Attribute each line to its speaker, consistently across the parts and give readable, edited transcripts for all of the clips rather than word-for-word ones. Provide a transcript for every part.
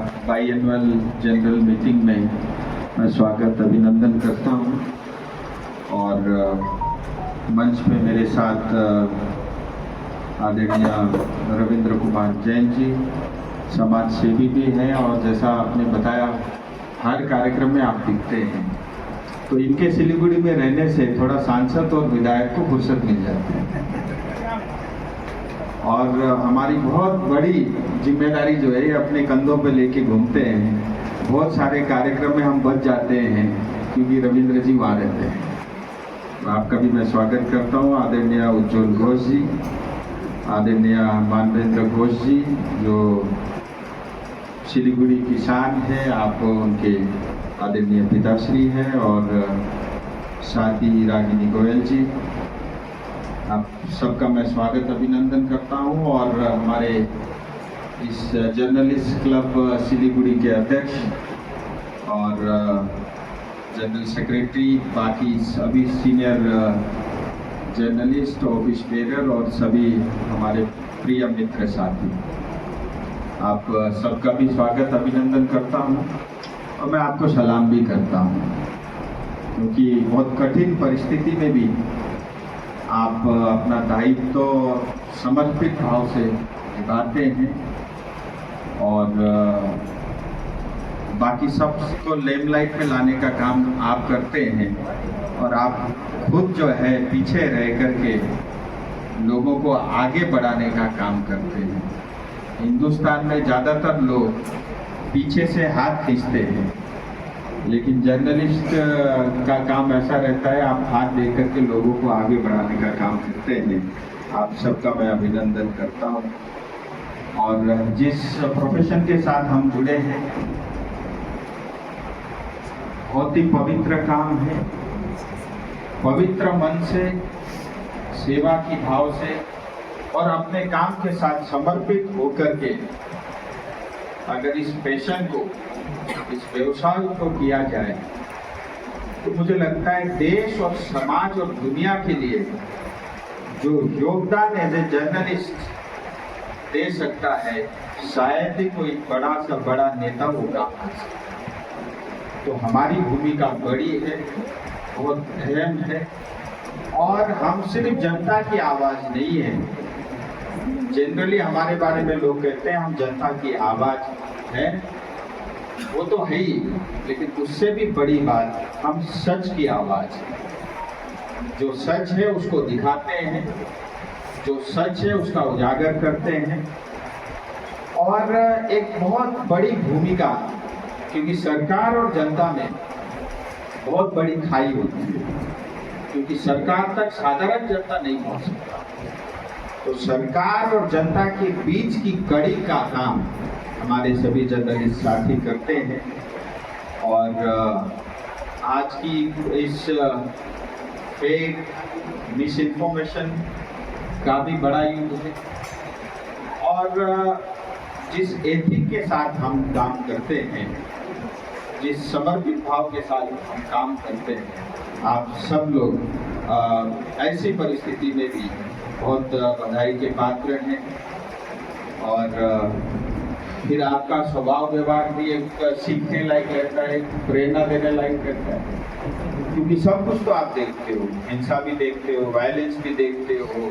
Speaker 1: By annual general meeting में मैं स्वागत अभिनंदन करता हूं। और मंच पे मेरे साथ आदरणीय रविंद्र कुमार जैन जी समाज सेवी भी हैं, और जैसा आपने बताया हर कार्यक्रम में आप दिखते हैं, तो इनके सिलीगुड़ी में रहने से थोड़ा सांसद और विधायक को फुर्सत मिल जाती है। और हमारी बहुत बड़ी जिम्मेदारी जो है अपने कंधों पे लेके घूमते हैं। बहुत सारे कार्यक्रम में हम बच जाते हैं क्योंकि रविंद्र जी वहाँ रहते हैं। तो आपका भी मैं स्वागत करता हूँ। आदरणीय उज्ज्वल घोष जी, आदरणीय मानवेंद्र घोष जी जो सिलीगुड़ी की शान है, आप उनके आदरणीय पिताश्री हैं, और साथ ही रागिनी गोयल जी, आप सबका मैं स्वागत अभिनंदन करता हूं। और हमारे इस जर्नलिस्ट क्लब सिलीगुड़ी के अध्यक्ष और जनरल सेक्रेटरी, बाकी सभी सीनियर जर्नलिस्ट, ऑफिस बेरर और सभी हमारे प्रिय मित्र साथी, आप सबका भी स्वागत अभिनंदन करता हूं। और मैं आपको सलाम भी करता हूं क्योंकि बहुत कठिन परिस्थिति में भी आप अपना दायित्व तो समर्पित भाव से निभाते हैं, और बाकी सबको लेमलाइट में लाने का काम आप करते हैं, और आप खुद जो है पीछे रह करके लोगों को आगे बढ़ाने का काम करते हैं। हिंदुस्तान में ज़्यादातर लोग पीछे से हाथ खींचते हैं, लेकिन जर्नलिस्ट का काम ऐसा रहता है, आप हाथ दे करके लोगों को आगे बढ़ाने का काम करते हैं। आप सबका मैं अभिनंदन करता हूं। और जिस प्रोफेशन के साथ हम जुड़े हैं, बहुत ही पवित्र काम है। पवित्र मन से, सेवा की भाव से और अपने काम के साथ समर्पित होकर के अगर इस पैशन को, इस व्यवसाय को किया जाए तो मुझे लगता है देश और समाज और दुनिया के लिए जो योगदान एज ए जर्नलिस्ट दे सकता है, शायद ही कोई बड़ा सा बड़ा नेता होगा। तो हमारी भूमिका बड़ी है, बहुत अहम है, और हम सिर्फ जनता की आवाज नहीं है। जनरली हमारे बारे में लोग कहते हैं हम जनता की आवाज है, वो तो है ही, लेकिन उससे भी बड़ी बात हम सच की आवाज है। जो सच है उसको दिखाते हैं, जो सच है उसका उजागर करते हैं। और एक बहुत बड़ी भूमिका, क्योंकि सरकार और जनता में बहुत बड़ी खाई होती है, क्योंकि सरकार तक साधारण जनता नहीं पहुंच सकता। तो सरकार और जनता के बीच की कड़ी का काम हमारे सभी जर्नलिस्ट साथी करते हैं। और आज की इस फेक मिस इन्फॉर्मेशन का भी बड़ा युद्ध है, और जिस एथिक के साथ हम काम करते हैं, जिस समर्पित भाव के साथ हम काम करते हैं, आप सब लोग ऐसी परिस्थिति में भी बहुत बधाई के पात्र हैं। और फिर आपका स्वभाव व्यवहार भी एक सीखने लायक रहता है, प्रेरणा देने लायक रहता है, क्योंकि सब कुछ तो आप देखते हो, हिंसा भी देखते हो, वायलेंस भी देखते हो,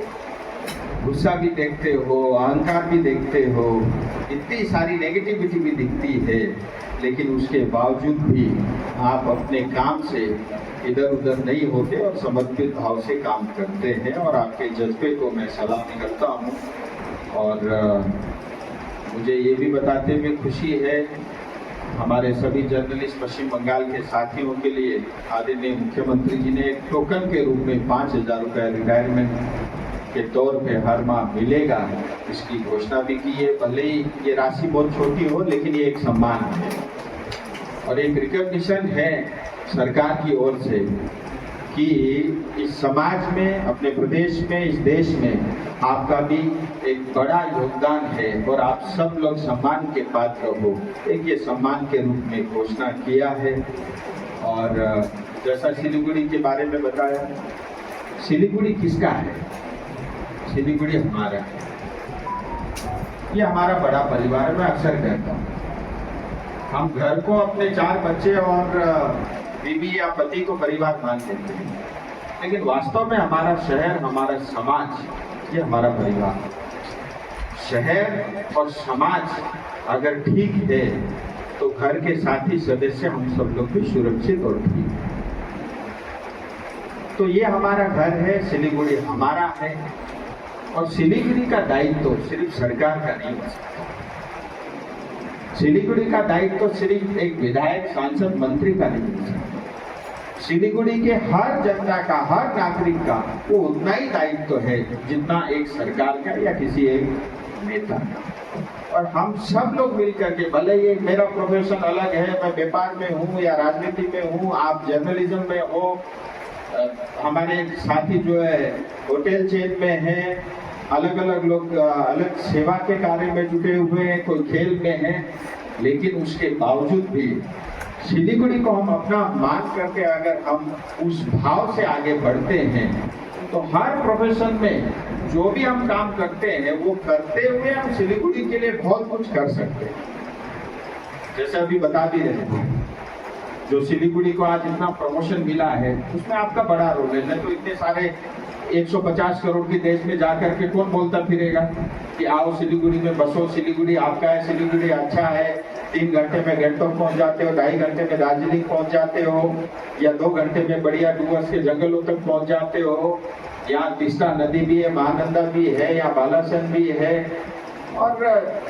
Speaker 1: गुस्सा भी देखते हो, अहंकार भी देखते हो, इतनी सारी नेगेटिविटी भी दिखती है, लेकिन उसके बावजूद भी आप अपने काम से इधर उधर नहीं होते और समर्पित भाव से काम करते हैं। और आपके जज्बे को मैं सलाम करता हूँ। और मुझे ये भी बताते हुए खुशी है, हमारे सभी जर्नलिस्ट पश्चिम बंगाल के साथियों के लिए आदरणीय मुख्यमंत्री जी ने एक टोकन के रूप में 5,000 रुपये रिटायरमेंट के तौर पे हर माह मिलेगा, इसकी घोषणा भी की है। भले ही ये राशि बहुत छोटी हो, लेकिन ये एक सम्मान है और एक रिकॉग्निशन है सरकार की ओर से कि इस समाज में, अपने प्रदेश में, इस देश में आपका भी एक बड़ा योगदान है और आप सब लोग सम्मान के पात्र हो। एक ये सम्मान के रूप में घोषणा किया है। और जैसा सिलीगुड़ी के बारे में बताया, सिलीगुड़ी किसका है? सिलीगुड़ी हमारा है। ये हमारा बड़ा परिवार है। मैं अक्सर कहता हूँ हम घर को अपने 4 बच्चे और बीवी या पति को परिवार मान लेते हैं, लेकिन वास्तव में हमारा शहर, हमारा समाज, ये हमारा परिवार है। शहर और समाज अगर ठीक है तो घर के साथी सदस्य हम सब लोग भी सुरक्षित और ठीक है। तो ये हमारा घर है, सिलीगुड़ी हमारा है, और सिलीगुड़ी का दायित्व तो सिर्फ सरकार का नहीं हो सकता। सिलीगुड़ी का दायित्व तो सिर्फ एक विधायक, सांसद, मंत्री का नहीं हो सकता। सिलीगुड़ी के हर जनता का, हर नागरिक का वो उतना ही दायित्व है जितना एक सरकार का या किसी एक नेता का। और हम सब लोग मिलकर के, भले ये मेरा प्रोफेशन अलग है, मैं व्यापार में हूँ या राजनीति में हूँ, आप जर्नलिज्म में हो, हमारे साथी जो है होटल चेन में हैं, अलग अलग लोग अलग सेवा के कार्य में जुटे हुए हैं, कोई खेल में है, लेकिन उसके बावजूद भी सिलीगुड़ी को हम अपना मान करके अगर हम उस भाव से आगे बढ़ते हैं तो हर प्रोफेशन में जो भी हम काम करते हैं वो करते हुए हम सिलीगुड़ी के लिए बहुत कुछ कर सकते हैं। जैसे अभी बता भी रहे थे, जो सिलीगुड़ी को आज इतना प्रमोशन मिला है उसमें आपका बड़ा रोल है। नहीं तो इतने सारे 150 करोड़ के देश में जाकर के कौन बोलता फिरेगा कि आओ सिलीगुड़ी में बसो, सिलीगुड़ी आपका है, सिलीगुड़ी अच्छा है, 3 घंटे में गंगटोक पहुंच जाते हो, 2.5 घंटे में दार्जिलिंग पहुंच जाते हो, या 2 घंटे में बढ़िया डूवर्स के जंगलों तक पहुंच जाते हो। यहाँ तीस्ता नदी भी है, महानंदा भी है, यहाँ बालासन भी है, और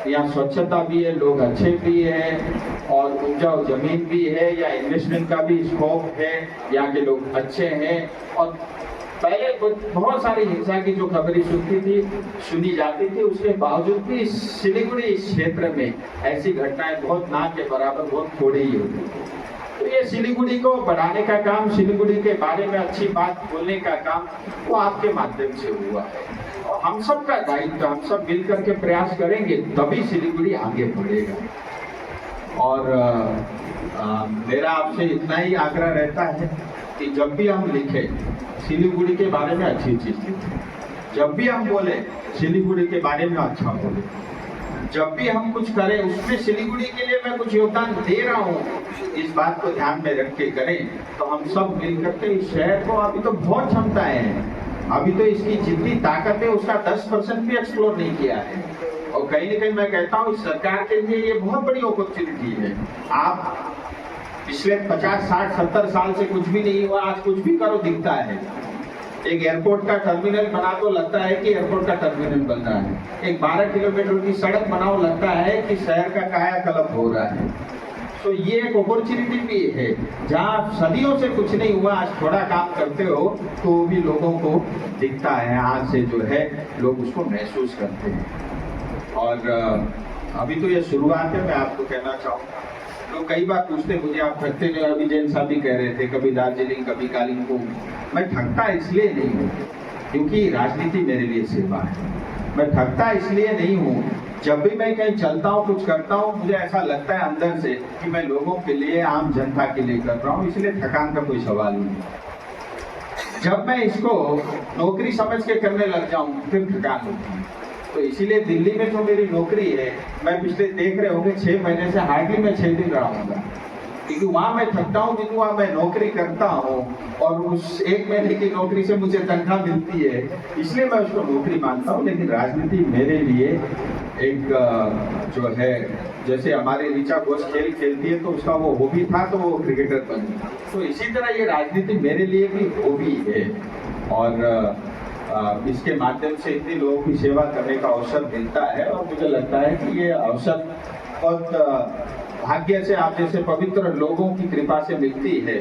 Speaker 1: यहाँ स्वच्छता भी है, लोग अच्छे भी हैं, और उपजाऊ जमीन भी है, या इन्वेस्टमेंट का भी स्कोप है, यहाँ के लोग अच्छे हैं। और पहले बहुत सारी हिंसा की जो खबरें सुनी जाती थी, उसके बावजूद भी सिलीगुड़ी क्षेत्र में ऐसी घटनाएं बहुत ना के बराबर, बहुत थोड़ी ही होती थी। तो ये सिलीगुड़ी को बढ़ाने का काम, सिलीगुड़ी के बारे में अच्छी बात बोलने का काम, वो आपके माध्यम से हुआ है। और हम सब का दायित्व, हम सब मिल करके प्रयास करेंगे तभी सिलीगुड़ी आगे बढ़ेगा। और मेरा आपसे इतना ही आग्रह रहता है कि जब भी हम लिखें सिलीगुड़ी के बारे में अच्छी चीज लिखें, जब भी हम बोले सिलीगुड़ी के बारे में अच्छा बोले, जब भी हम कुछ करें उसमें सिलीगुड़ी के लिए मैं कुछ योगदान दे रहा हूँ, इस बात को ध्यान में रख के करें। तो हम सब मिलकर के इस शहर को, अभी तो बहुत क्षमताएं हैं, अभी तो इसकी जितनी ताकत है उसका 10% भी एक्सप्लोर नहीं किया है। और कहीं ना कहीं मैं कहता हूँ सरकार के लिए ये बहुत बड़ी अपॉर्चुनिटी है। आप पिछले 50, 60, 70 साल से कुछ भी नहीं हुआ, आज कुछ भी करो दिखता है। एक एयरपोर्ट का टर्मिनल बना तो लगता है कि एयरपोर्ट का टर्मिनल बन रहा है। एक 12 किलोमीटर की सड़क बनाओ, लगता है कि शहर का कायाकल्प हो रहा है। तो ये एक अपॉर्चुनिटी भी है, जहाँ सदियों से कुछ नहीं हुआ, आज थोड़ा काम करते हो तो भी लोगों को दिखता है, आज से जो है लोग उसको महसूस करते हैं। और अभी तो ये शुरुआत है, मैं आपको कहना चाहूँगा। तो कई बार पूछते मुझे, आप थकते जो, अभी जैन साहब भी कह रहे थे, कभी दार्जिलिंग कभी कालिम्पोंग। मैं थकता इसलिए नहीं हूँ क्योंकि राजनीति मेरे लिए सेवा है। मैं थकता इसलिए नहीं हूँ, जब भी मैं कहीं चलता हूँ, कुछ करता हूँ, मुझे ऐसा लगता है अंदर से कि मैं लोगों के लिए, आम जनता के लिए कर रहा हूँ, इसलिए थकान का कोई सवाल नहीं। जब मैं इसको नौकरी समझ के करने लग जाऊँ फिर थकान होती है। तो इसीलिए दिल्ली में जो मेरी नौकरी है, मैं पिछले देख रहे होंगे 6 महीने से हार्डली मैं 6 दिन रहा हूँ, क्योंकि वहाँ मैं थकता हूँ, क्योंकि वहाँ मैं नौकरी करता हूँ और उस 1 महीने की नौकरी से मुझे तनख्वाह मिलती है, इसलिए मैं उसको नौकरी मानता हूँ। लेकिन राजनीति मेरे लिए एक जो है, जैसे हमारे ऋचा घोष खेल खेलती है तो उसका वो हॉबी था तो वो क्रिकेटर बन गई, तो इसी तरह ये राजनीति मेरे लिए भी हॉबी है। और इसके माध्यम से इतने लोगों की सेवा करने का अवसर मिलता है, और मुझे लगता है कि ये अवसर बहुत भाग्य से, आप जैसे पवित्र लोगों की कृपा से मिलती है।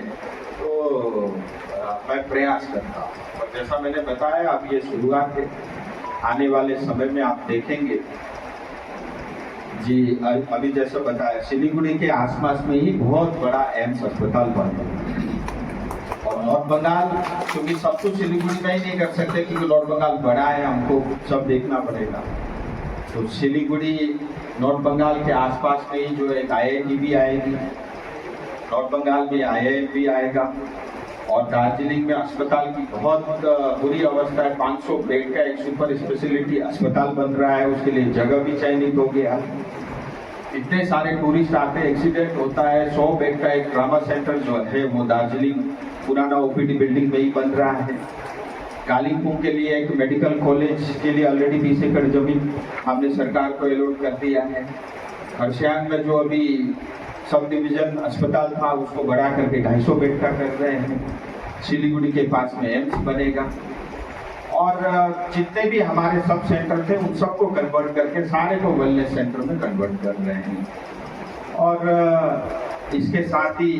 Speaker 1: तो मैं प्रयास करता हूँ, और जैसा मैंने बताया अब ये शुरुआत है, आने वाले समय में आप देखेंगे जी। अभी जैसे बताया, सिलीगुड़ी के आसपास में ही बहुत बड़ा एम्स अस्पताल बन रहा है। और नॉर्थ बंगाल, क्योंकि सब कुछ सिलीगुड़ी में ही नहीं कर सकते क्योंकि नॉर्थ बंगाल बड़ा है, हमको सब देखना पड़ेगा। तो सिलीगुड़ी नॉर्थ बंगाल के आसपास में ही जो एक IIT भी आएगी, नॉर्थ बंगाल में IIM भी आएगा, और दार्जिलिंग में अस्पताल की बहुत बुरी अवस्था है। 500 बेड का एक सुपर स्पेशलिटी अस्पताल बन रहा है, उसके लिए जगह भी चयनित हो गया। इतने सारे टूरिस्ट आते हैं, एक्सीडेंट होता है। 100 बेड का एक ट्रामा सेंटर जो है वो दार्जिलिंग पुराना ओपीडी बिल्डिंग में ही बन रहा है। कालिम्पोंग के लिए एक मेडिकल कॉलेज के लिए ऑलरेडी 20 एकड़ जमीन हमने सरकार को अलॉट कर दिया है। खरसियांग में जो अभी सब डिवीजन अस्पताल था उसको बढ़ा करके 250 बेड का कर रहे हैं। सिलीगुड़ी के पास में एम्स बनेगा और जितने भी हमारे सब सेंटर थे उन सबको कन्वर्ट करके सारे को वेलनेस सेंटर में कन्वर्ट कर रहे हैं। और इसके साथ ही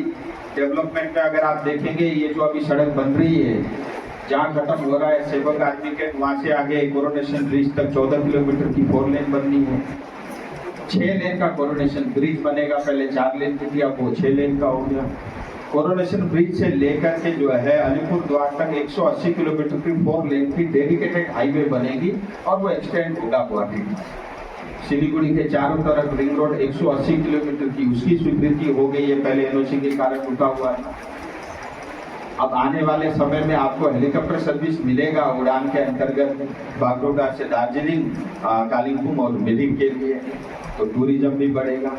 Speaker 1: डेवलपमेंट में अगर आप देखेंगे, ये जो अभी सड़क बन रही है जहाँ खत्म हो रहा है सेवक आदमी के, वहाँ से आगे कोरोनेशन ब्रिज तक 14 किलोमीटर की 4 लेन बननी है। 6 लेन का कोरोनेशन ब्रिज बनेगा, पहले 4 लेन की थी, अब वो 6 लेन का हो गया। कोरोनेशन ब्रिज से लेकर के जो है अलीपुरद्वार तक 180 किलोमीटर की 4 लेन की डेडिकेटेड हाईवे बनेगी और वो एक्सटेंड होगा गुवाहाटी। सिलीगुड़ी के चारों तरफ रिंग रोड 180 किलोमीटर की उसकी स्वीकृति हो गई है, पहले एनओसी के कारण रुका हुआ है। अब आने वाले समय में आपको हेलीकॉप्टर सर्विस मिलेगा उड़ान के अंतर्गत बागडोगरा से दार्जिलिंग, कालिम्पोंग और मिरिक के लिए, तो टूरिज्म भी बढ़ेगा।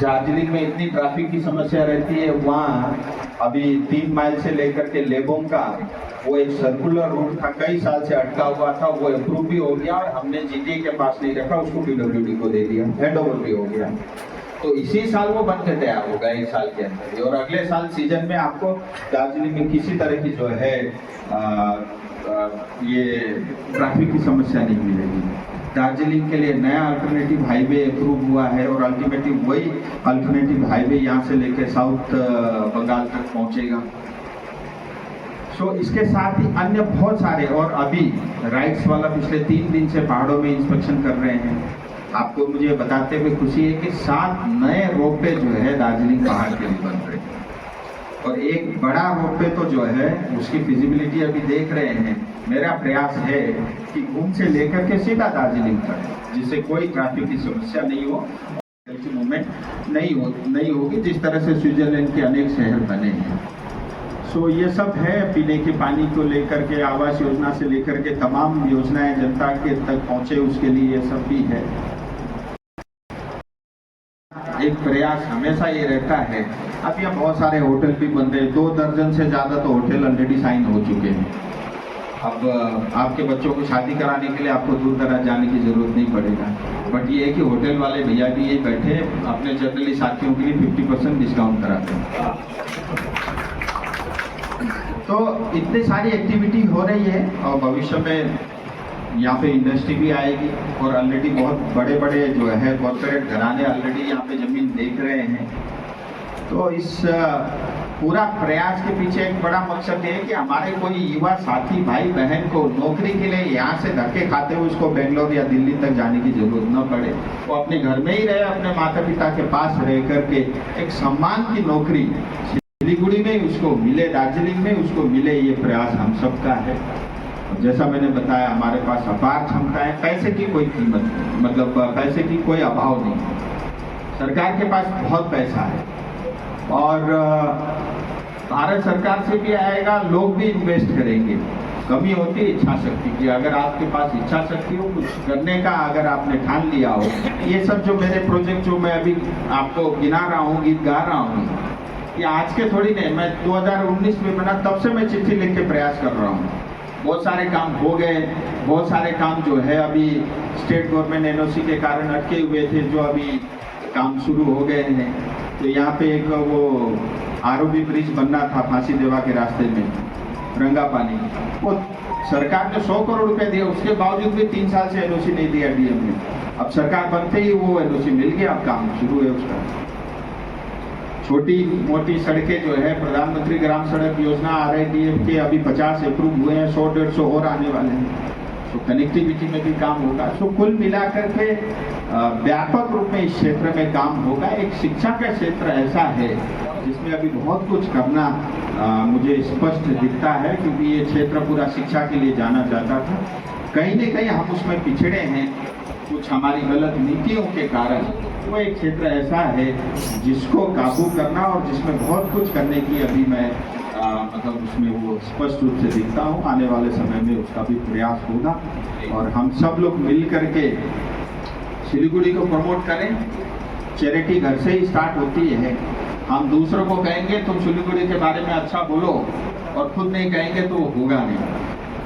Speaker 1: दार्जिलिंग में इतनी ट्रैफिक की समस्या रहती है, वहाँ अभी 3 माइल से लेकर के लेबोंग का वो एक सर्कुलर रूट था, कई साल से अटका हुआ था, वो अप्रूव भी हो गया और हमने जीटीए के पास नहीं रखा, उसको पीडब्ल्यूडी को दे दिया, हैंड ओवर भी हो गया। तो इसी साल वो बन के तैयार होगा 1 साल के अंदर ही, और अगले साल सीजन में आपको दार्जिलिंग में किसी तरह की जो है ये ट्रैफिक की समस्या नहीं मिलेगी। दार्जिलिंग के लिए नया अल्टरनेटिव हाईवे अप्रूव हुआ है और अल्टीमेटली वही अल्टरनेटिव हाईवे यहाँ से लेकर साउथ बंगाल तक पहुँचेगा। तो इसके साथ ही अन्य बहुत सारे, और अभी राइट्स वाला पिछले 3 दिन से पहाड़ों में इंस्पेक्शन कर रहे हैं। आपको मुझे बताते हुए खुशी है कि 7 नए रोपवे जो है दार्जिलिंग पहाड़ के लिए बन रहे हैं और एक बड़ा रोपवे तो जो है उसकी फिजिबिलिटी अभी देख रहे हैं। मेरा प्रयास है कि घूम से लेकर के सीधा दार्जिलिंग तक, जिससे कोई ट्रैफिक की समस्या नहीं हो, मूवमेंट नहीं होगी, जिस तरह से स्विट्जरलैंड के अनेक शहर बने हैं। सो ये सब है, पीने के पानी को लेकर के, आवास योजना से लेकर के तमाम योजनाएं जनता के तक पहुंचे, उसके लिए ये सब भी है। एक प्रयास हमेशा ये रहता है। अब यहाँ बहुत सारे होटल भी बन रहे हैं, 2 दर्जन से ज़्यादा तो होटल ऑलरेडी साइन हो चुके हैं। अब आपके बच्चों को शादी कराने के लिए आपको दूर दराज जाने की जरूरत नहीं पड़ेगा। बट ये है कि होटल वाले भैया भी ये बैठे अपने जनरली साथियों के लिए 50% डिस्काउंट कराते हैं। तो इतनी सारी एक्टिविटी हो रही है और भविष्य में यहाँ पे इंडस्ट्री भी आएगी और ऑलरेडी बहुत बड़े बड़े जो है कॉर्पोरेट घराने ऑलरेडी यहाँ पे जमीन देख रहे हैं। तो इस पूरा प्रयास के पीछे एक बड़ा मकसद है कि हमारे कोई युवा साथी भाई बहन को नौकरी के लिए यहाँ से धक्के खाते हुए उसको बेंगलोर या दिल्ली तक जाने की जरूरत न पड़े, वो अपने घर में ही रहे, अपने माता पिता के पास रह करके एक सम्मान की नौकरी सिलीगुड़ी में उसको मिले, दार्जिलिंग में उसको मिले। ये प्रयास हम सबका है। जैसा मैंने बताया, हमारे पास अपार क्षमता है, पैसे की कोई कीमत नहीं, मतलब पैसे की कोई अभाव नहीं। सरकार के पास बहुत पैसा है और भारत सरकार से भी आएगा, लोग भी इन्वेस्ट करेंगे। कमी होती है इच्छा शक्ति की। अगर आपके पास इच्छा शक्ति हो कुछ करने का, अगर आपने ठान लिया हो, ये सब जो मेरे प्रोजेक्ट जो मैं अभी आपको गिना रहा हूँ, गीत गा रहा हूँ, ये आज के थोड़ी नहीं, मैं 2019 में बना तब से मैं चिट्ठी लिख के प्रयास कर रहा हूँ। बहुत सारे काम हो गए, बहुत सारे काम जो है अभी स्टेट गवर्नमेंट एनओसी के कारण अटके हुए थे, जो अभी काम शुरू हो गए हैं। तो यहाँ पे एक वो आरओबी ब्रिज बनना था फांसी देवा के रास्ते में, रंगापानी, वो सरकार ने 100 करोड़ रुपए दिए, उसके बावजूद भी 3 साल से एनओसी नहीं दिया डीएम ने। अब सरकार बनते ही वो एनओसी मिल गया, अब काम शुरू है उसका। छोटी मोटी सड़कें जो है, प्रधानमंत्री ग्राम सड़क योजना RIDF के अभी 50 अप्रूव हुए हैं, 100-150 और आने वाले हैं। तो कनेक्टिविटी में भी काम होगा। तो कुल मिलाकर के व्यापक रूप में इस क्षेत्र में काम होगा। एक शिक्षा का क्षेत्र ऐसा है जिसमें अभी बहुत कुछ करना मुझे स्पष्ट दिखता है, क्योंकि ये क्षेत्र पूरा शिक्षा के लिए जाना जाता था। कहीं न कहीं हम उसमें पिछड़े हैं, कुछ हमारी गलत नीतियों के कारण। वो एक क्षेत्र ऐसा है जिसको काबू करना और जिसमें बहुत कुछ करने की अभी मैं मतलब उसमें वो स्पष्ट रूप से दिखता हूँ। आने वाले समय में उसका भी प्रयास होगा और हम सब लोग मिल करके सिलीगुड़ी को प्रमोट करें चैरिटी घर से ही स्टार्ट होती है। हम दूसरों को कहेंगे तुम सिलीगुड़ी के बारे में अच्छा बोलो और खुद नहीं कहेंगे तो होगा नहीं।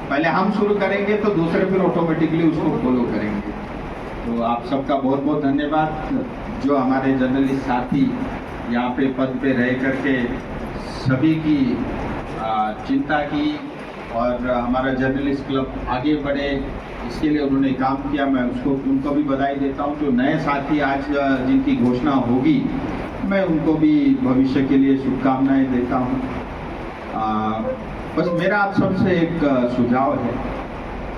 Speaker 1: पहले हम शुरू करेंगे तो दूसरे फिर ऑटोमेटिकली उसको फॉलो करेंगे। तो आप सबका बहुत बहुत धन्यवाद। जो हमारे जर्नलिस्ट साथी यहाँ पे पद पे रह करके सभी की चिंता की और हमारा जर्नलिस्ट क्लब आगे बढ़े, इसके लिए उन्होंने काम किया। मैं उनको भी बधाई देता हूँ। जो नए साथी आज जिनकी घोषणा होगी, मैं उनको भी भविष्य के लिए शुभकामनाएं देता हूँ। बस मेरा आप सबसे एक सुझाव है,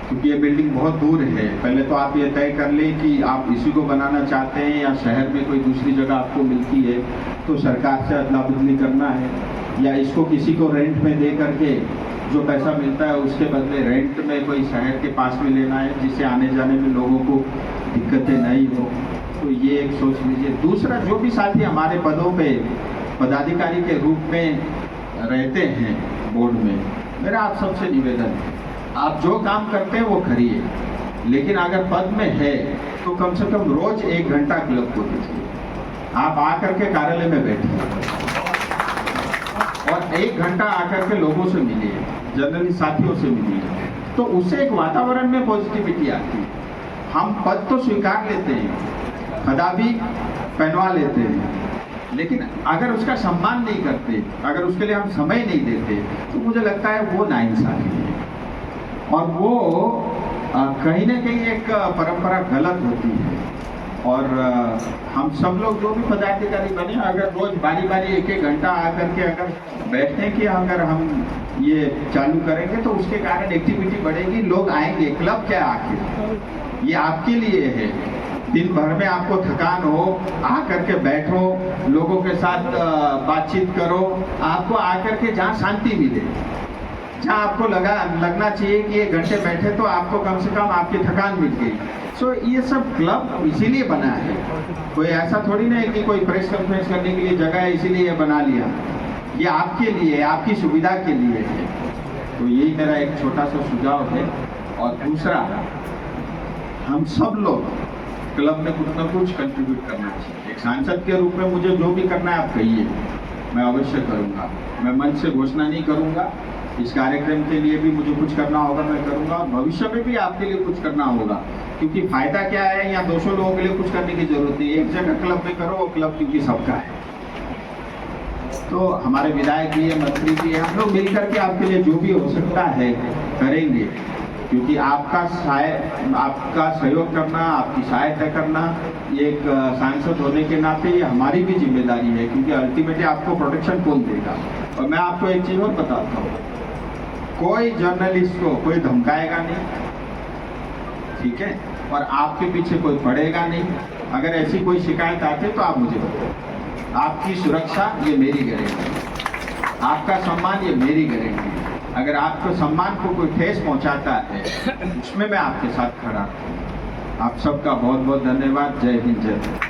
Speaker 1: क्योंकि ये बिल्डिंग बहुत दूर है। पहले तो आप ये तय कर लें कि आप इसी को बनाना चाहते हैं या शहर में कोई दूसरी जगह आपको मिलती है तो सरकार से अदला बदली करना है, या इसको किसी को रेंट में दे करके जो पैसा मिलता है उसके बदले रेंट में कोई शहर के पास में लेना है, जिससे आने जाने में लोगों को दिक्कतें नहीं हो। तो ये एक सोच लीजिए। दूसरा, जो भी साथी हमारे पदों पे पदाधिकारी के रूप में रहते हैं बोर्ड में, मेरा आप सबसे निवेदन है, आप जो काम करते हैं वो करिए, लेकिन अगर पद में है तो कम से कम रोज 1 घंटा क्लब को दीजिए। आप आकर के कार्यालय में बैठिए और 1 घंटा आकर के लोगों से मिलिए, जर्नलिस्ट साथियों से मिलिए, तो उससे एक वातावरण में पॉजिटिविटी आती है। हम पद तो स्वीकार लेते हैं, खदा भी पहनवा लेते हैं, लेकिन अगर उसका सम्मान नहीं करते, अगर उसके लिए हम समय नहीं देते, तो मुझे लगता है वो नाइंसाफी है और वो कहीं ना कहीं एक परंपरा गलत होती है। और हम सब लोग जो भी पदाधिकारी बने, अगर रोज बारी बारी 1-1 घंटा आकर के अगर बैठने की अगर हम ये चालू करेंगे तो उसके कारण एक्टिविटी बढ़ेगी, लोग आएंगे। क्लब क्या आखिर, ये आपके लिए है। दिन भर में आपको थकान हो, आकर के बैठो, लोगों के साथ बातचीत करो, आपको आकर के जहाँ शांति मिले, जहाँ आपको लगना चाहिए कि 1 घंटे बैठे तो आपको कम से कम आपकी थकान मिट गई। सो ये सब क्लब इसीलिए बना है, कोई ऐसा थोड़ी ना है कि कोई प्रेस कॉन्फ्रेंस करने के लिए जगह है इसीलिए बना लिया। ये आपके लिए, आपकी सुविधा के लिए है। तो यही मेरा एक छोटा सा सुझाव है। और दूसरा, हम सब लोग क्लब में कुछ ना कुछ कंट्रीब्यूट करना चाहिए। एक सांसद के रूप में मुझे जो भी करना है आप कहिए, मैं अवश्य करूँगा। मैं मंच से घोषणा नहीं करूँगा, इस कार्यक्रम के लिए भी मुझे कुछ करना होगा मैं करूँगा, और भविष्य में भी आपके लिए कुछ करना होगा। क्योंकि फायदा क्या है, या 200 लोगों के लिए कुछ करने की जरूरत नहीं है। एक जगह क्लब में करो, वो क्लब क्योंकि सबका है। तो हमारे विधायक भी है, मंत्री भी है, हम लोग मिलकर के आपके लिए जो भी हो सकता है करेंगे, क्योंकि आपका सहयोग करना, आपकी सहायता करना, एक सांसद होने के नाते ये हमारी भी जिम्मेदारी है, क्योंकि अल्टीमेटली आपको प्रोटेक्शन कौन देगा। और मैं आपको एक चीज़ और बताता हूँ, कोई जर्नलिस्ट को कोई धमकाएगा नहीं, ठीक है, और आपके पीछे कोई पड़ेगा नहीं। अगर ऐसी कोई शिकायत आती है तो आप मुझे बताओ। आपकी सुरक्षा ये मेरी गारंटी, आपका सम्मान ये मेरी गारंटी। अगर आपको सम्मान को कोई ठेस पहुंचाता है, उसमें मैं आपके साथ खड़ा हूँ। आप सबका बहुत बहुत धन्यवाद। जय हिंद, जय भारत।